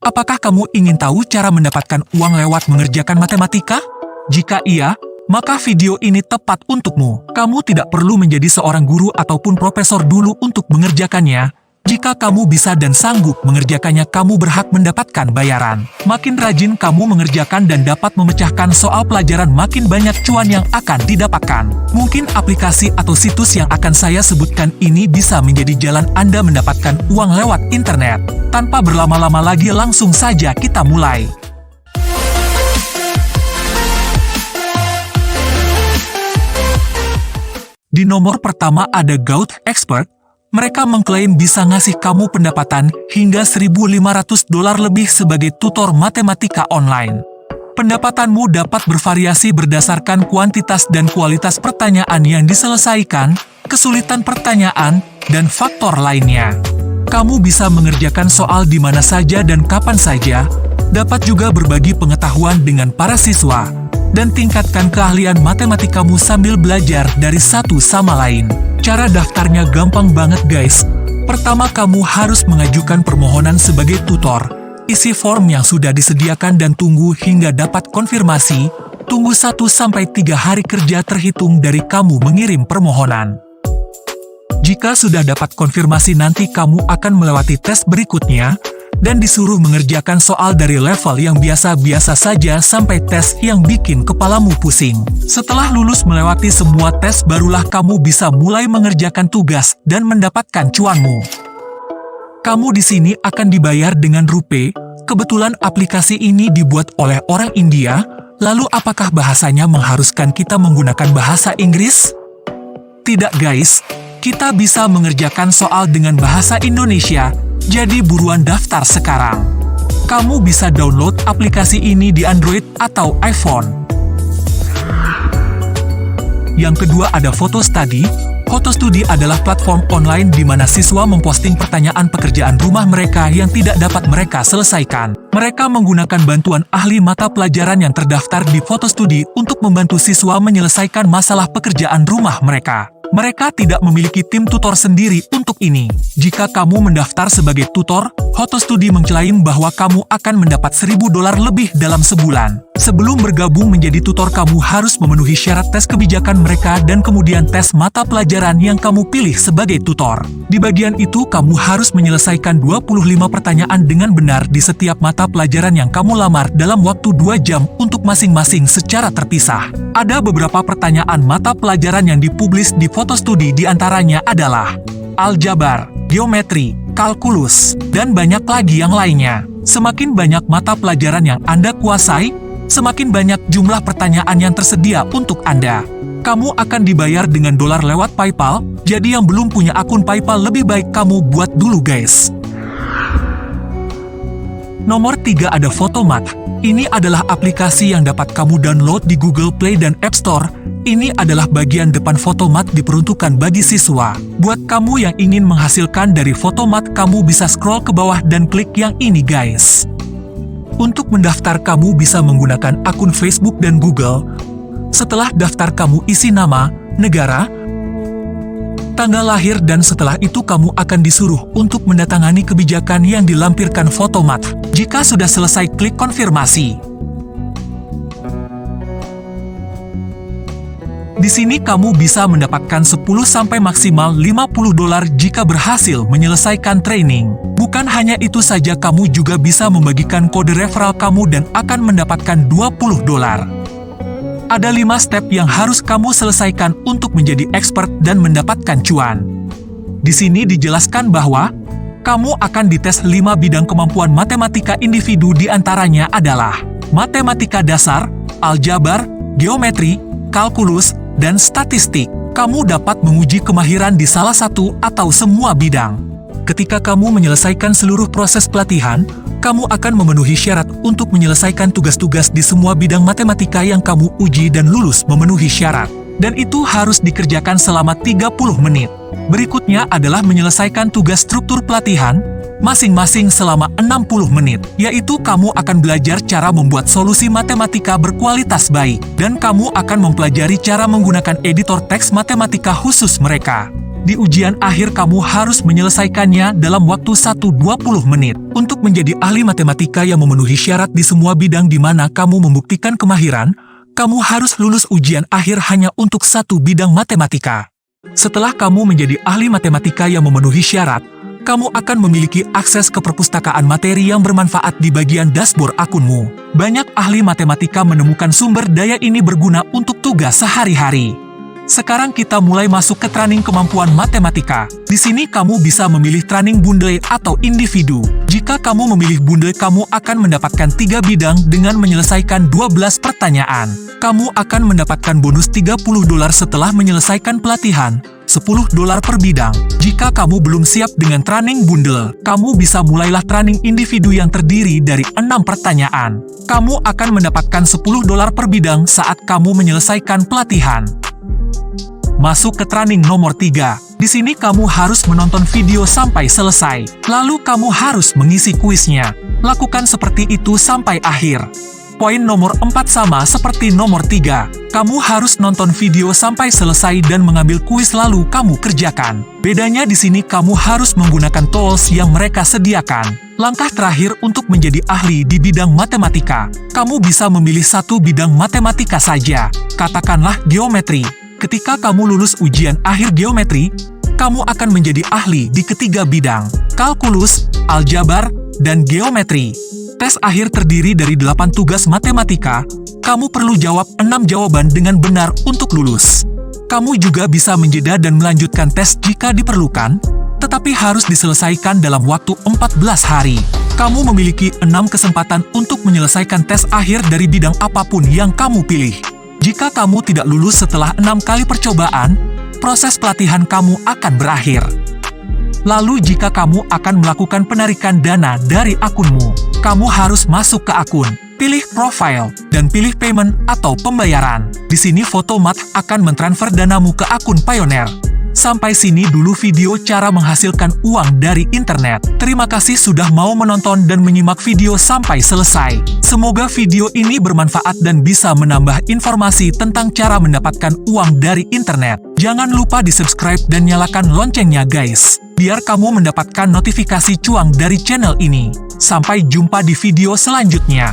Apakah kamu ingin tahu cara mendapatkan uang lewat mengerjakan matematika? Jika iya, maka video ini tepat untukmu. Kamu tidak perlu menjadi seorang guru ataupun profesor dulu untuk mengerjakannya. Jika kamu bisa dan sanggup mengerjakannya, kamu berhak mendapatkan bayaran. Makin rajin kamu mengerjakan dan dapat memecahkan soal pelajaran, makin banyak cuan yang akan didapatkan. Mungkin aplikasi atau situs yang akan saya sebutkan ini bisa menjadi jalan Anda mendapatkan uang lewat internet. Tanpa berlama-lama lagi, langsung saja kita mulai. Di nomor pertama ada Goat Expert. Mereka mengklaim bisa ngasih kamu pendapatan hingga $1.500 lebih sebagai tutor matematika online. Pendapatanmu dapat bervariasi berdasarkan kuantitas dan kualitas pertanyaan yang diselesaikan, kesulitan pertanyaan, dan faktor lainnya. Kamu bisa mengerjakan soal di mana saja dan kapan saja, dapat juga berbagi pengetahuan dengan para siswa, dan tingkatkan keahlian matematikamu sambil belajar dari satu sama lain. Cara daftarnya gampang banget guys. Pertama, kamu harus mengajukan permohonan sebagai tutor. Isi form yang sudah disediakan dan tunggu hingga dapat konfirmasi. Tunggu 1-3 hari kerja terhitung dari kamu mengirim permohonan. Jika sudah dapat konfirmasi, nanti kamu akan melewati tes berikutnya dan disuruh mengerjakan soal dari level yang biasa-biasa saja sampai tes yang bikin kepalamu pusing. Setelah lulus melewati semua tes, barulah kamu bisa mulai mengerjakan tugas dan mendapatkan cuanmu. Kamu di sini akan dibayar dengan Rupee. Kebetulan aplikasi ini dibuat oleh orang India. Lalu apakah bahasanya mengharuskan kita menggunakan bahasa Inggris? Tidak guys, kita bisa mengerjakan soal dengan bahasa Indonesia. Jadi buruan daftar sekarang. Kamu bisa download aplikasi ini di Android atau iPhone. Yang kedua ada Photostudy. Photostudy adalah platform online di mana siswa memposting pertanyaan pekerjaan rumah mereka yang tidak dapat mereka selesaikan. Mereka menggunakan bantuan ahli mata pelajaran yang terdaftar di Photostudy untuk membantu siswa menyelesaikan masalah pekerjaan rumah mereka. Mereka tidak memiliki tim tutor sendiri untuk ini. Jika kamu mendaftar sebagai tutor, Photostudy mengklaim bahwa kamu akan mendapat $1.000 lebih dalam sebulan. Sebelum bergabung menjadi tutor, kamu harus memenuhi syarat tes kebijakan mereka dan kemudian tes mata pelajaran yang kamu pilih sebagai tutor. Di bagian itu, kamu harus menyelesaikan 25 pertanyaan dengan benar di setiap mata pelajaran yang kamu lamar dalam waktu 2 jam untuk masing-masing secara terpisah. Ada beberapa pertanyaan mata pelajaran yang dipublis di Photostudy, di antaranya adalah aljabar, geometri, kalkulus, dan banyak lagi yang lainnya. Semakin banyak mata pelajaran yang Anda kuasai, semakin banyak jumlah pertanyaan yang tersedia untuk Anda. Kamu akan dibayar dengan dolar lewat PayPal, jadi yang belum punya akun PayPal lebih baik kamu buat dulu guys. Nomor 3 ada Photomat. Ini adalah aplikasi yang dapat kamu download di Google Play dan App Store. Ini adalah bagian depan Photomat diperuntukkan bagi siswa. Buat kamu yang ingin menghasilkan dari Photomat, kamu bisa scroll ke bawah dan klik yang ini guys. Untuk mendaftar, kamu bisa menggunakan akun Facebook dan Google. Setelah daftar, kamu isi nama, negara, tanggal lahir, dan setelah itu kamu akan disuruh untuk mendatangani kebijakan yang dilampirkan Photomat. Jika sudah selesai, klik konfirmasi. Di sini kamu bisa mendapatkan 10 sampai maksimal $50 jika berhasil menyelesaikan training. Bukan hanya itu saja, kamu juga bisa membagikan kode referral kamu dan akan mendapatkan $20. Ada 5 step yang harus kamu selesaikan untuk menjadi expert dan mendapatkan cuan. Di sini dijelaskan bahwa kamu akan dites 5 bidang kemampuan matematika individu, di antaranya adalah matematika dasar, aljabar, geometri, kalkulus, dan statistik. Kamu dapat menguji kemahiran di salah satu atau semua bidang. Ketika kamu menyelesaikan seluruh proses pelatihan, kamu akan memenuhi syarat untuk menyelesaikan tugas-tugas di semua bidang matematika yang kamu uji dan lulus memenuhi syarat. Dan itu harus dikerjakan selama 30 menit. Berikutnya adalah menyelesaikan tugas struktur pelatihan, masing-masing selama 60 menit, yaitu kamu akan belajar cara membuat solusi matematika berkualitas baik, dan kamu akan mempelajari cara menggunakan editor teks matematika khusus mereka. Di ujian akhir kamu harus menyelesaikannya dalam waktu 1-20 menit. Untuk menjadi ahli matematika yang memenuhi syarat di semua bidang di mana kamu membuktikan kemahiran, kamu harus lulus ujian akhir hanya untuk satu bidang matematika. Setelah kamu menjadi ahli matematika yang memenuhi syarat, kamu akan memiliki akses ke perpustakaan materi yang bermanfaat di bagian dashboard akunmu. Banyak ahli matematika menemukan sumber daya ini berguna untuk tugas sehari-hari. Sekarang kita mulai masuk ke training kemampuan matematika. Di sini kamu bisa memilih training bundle atau individu. Jika kamu memilih bundle, kamu akan mendapatkan 3 bidang dengan menyelesaikan 12 pertanyaan. Kamu akan mendapatkan bonus $30 setelah menyelesaikan pelatihan. $10 per bidang. Jika kamu belum siap dengan training bundle, kamu bisa mulailah training individu yang terdiri dari 6 pertanyaan. Kamu akan mendapatkan $10 per bidang saat kamu menyelesaikan pelatihan. Masuk ke training nomor 3. Di sini kamu harus menonton video sampai selesai. Lalu kamu harus mengisi kuisnya. Lakukan seperti itu sampai akhir. Poin nomor 4 sama seperti nomor 3. Kamu harus nonton video sampai selesai dan mengambil kuis lalu kamu kerjakan. Bedanya di sini kamu harus menggunakan tools yang mereka sediakan. Langkah terakhir untuk menjadi ahli di bidang matematika. Kamu bisa memilih satu bidang matematika saja. Katakanlah geometri. Ketika kamu lulus ujian akhir geometri, kamu akan menjadi ahli di ketiga bidang: kalkulus, aljabar, dan geometri. Tes akhir terdiri dari 8 tugas matematika. Kamu perlu jawab 6 jawaban dengan benar untuk lulus. Kamu juga bisa menjeda dan melanjutkan tes jika diperlukan, tetapi harus diselesaikan dalam waktu 14 hari. Kamu memiliki 6 kesempatan untuk menyelesaikan tes akhir dari bidang apapun yang kamu pilih. Jika kamu tidak lulus setelah 6 kali percobaan, proses pelatihan kamu akan berakhir. Lalu jika kamu akan melakukan penarikan dana dari akunmu, kamu harus masuk ke akun, pilih profile, dan pilih payment atau pembayaran. Di sini Photomath akan mentransfer danamu ke akun Pioneer. Sampai sini dulu video cara menghasilkan uang dari internet. Terima kasih sudah mau menonton dan menyimak video sampai selesai. Semoga video ini bermanfaat dan bisa menambah informasi tentang cara mendapatkan uang dari internet. Jangan lupa di-subscribe dan nyalakan loncengnya guys, biar kamu mendapatkan notifikasi cuan dari channel ini. Sampai jumpa di video selanjutnya.